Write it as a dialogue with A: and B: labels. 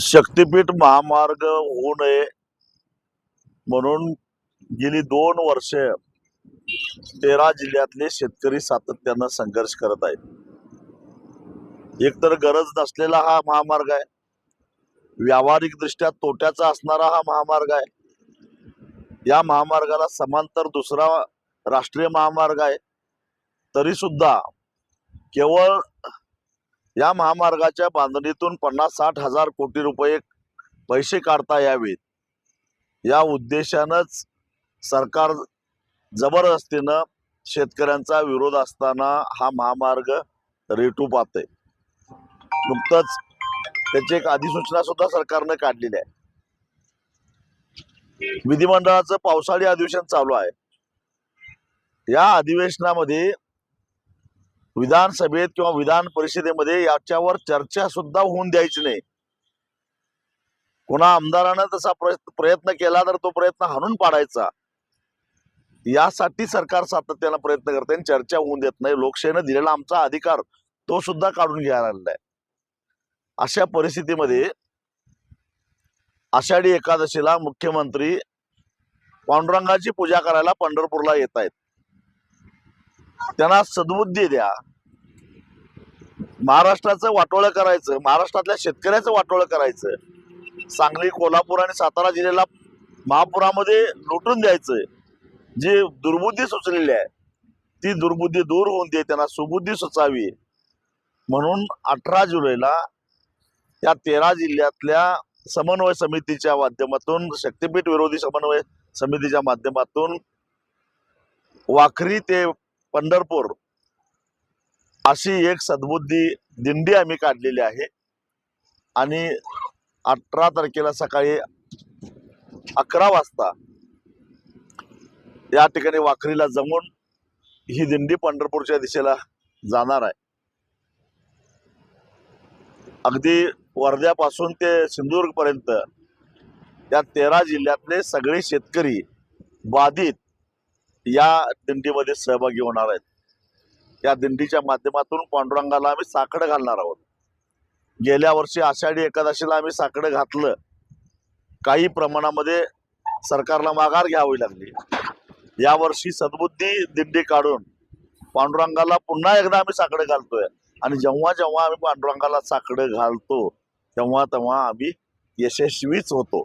A: शक्तीपीठ महामार्ग होऊ नये म्हणून गेली 2 वर्ष 13 जिल्ह्यातले शेतकरी सातत्यानं संघर्ष करत आहेत. एकतर गरज नसलेला हा महामार्ग आहे, व्यावहारिक दृष्ट्या तोट्याचा असणारा हा महामार्ग आहे. या महामार्गाला समांतर दुसरा राष्ट्रीय महामार्ग आहे. तरी सुद्धा केवळ या महामार्गाच्या बांधणीतून 50-60 हजार कोटी रुपये पैसे काढता यावेत या उद्देशानंच सरकार जबरदस्तीनं शेतकऱ्यांचा विरोध असताना हा महामार्ग रेटू पाहतंय. नुकतंच त्याची एक अधिसूचना सुद्धा सरकारने काढलेली आहे. विधिमंडळाचं पावसाळी अधिवेशन चालू आहे. या अधिवेशनामध्ये विधानसभेत किंवा विधान परिषदेमध्ये याच्यावर चर्चा सुद्धा होऊन द्यायची नाही. कोणा आमदारानं तसा प्रयत्न केला तर तो प्रयत्न हाणून पाडायचा. यासाठी सरकार सातत्यानं प्रयत्न करते आणि चर्चा होऊन देत नाही. लोकशाहीनं दिलेला आमचा अधिकार तो सुद्धा काढून घ्यायला लागलाय आहे. अशा परिस्थितीमध्ये आषाढी एकादशीला मुख्यमंत्री पांडुरंगाची पूजा करायला पंढरपूरला येत आहेत. त्यांना सद्बुद्धी द्या. महाराष्ट्राचं वाटोळं करायचं, महाराष्ट्रातल्या शेतकऱ्याचं वाटोळं करायचं, सांगली, कोल्हापूर आणि सातारा जिल्ह्याला महापुरामध्ये लुटून द्यायचं, जी दुर्बुद्धी सुचलेली आहे ती दुर्बुद्धी दूर होऊन दे, त्यांना सुबुद्धी सुचावी म्हणून 18 जुलैला या 13 जिल्ह्यातल्या समन्वय समितीच्या माध्यमातून, शक्तीपीठ विरोधी समन्वय समितीच्या माध्यमातून वाखरी ते पंढरपूर अशी एक सद्बुद्धी दिंडी आम्ही काढलेली आहे. आणि 18 तारखेला सकाळी 11 वाजता या ठिकाणी वाखरीला जमून ही दिंडी पंढरपूरच्या दिशेला जाणार आहे. अगदी वर्ध्यापासून ते सिंधुदुर्ग पर्यंत या 13 जिल्ह्यातले सगळे शेतकरी बाधित या दिंडीमध्ये सहभागी होणार आहेत. या दिंडीच्या माध्यमातून पांडुरंगाला आम्ही साकडं घालणार आहोत. गेल्या वर्षी आषाढी एकादशीला आम्ही साकडं घातलं. काही प्रमाणामध्ये सरकारला माघार घ्यावी लागली. यावर्षी सद्बुद्धी दिंडी काढून पांडुरंगाला पुन्हा एकदा आम्ही साकडं घालतोय. आणि जेव्हा जेव्हा आम्ही पांडुरंगाला साकडं घालतो तेव्हा तेव्हा आम्ही यशस्वीच होतो.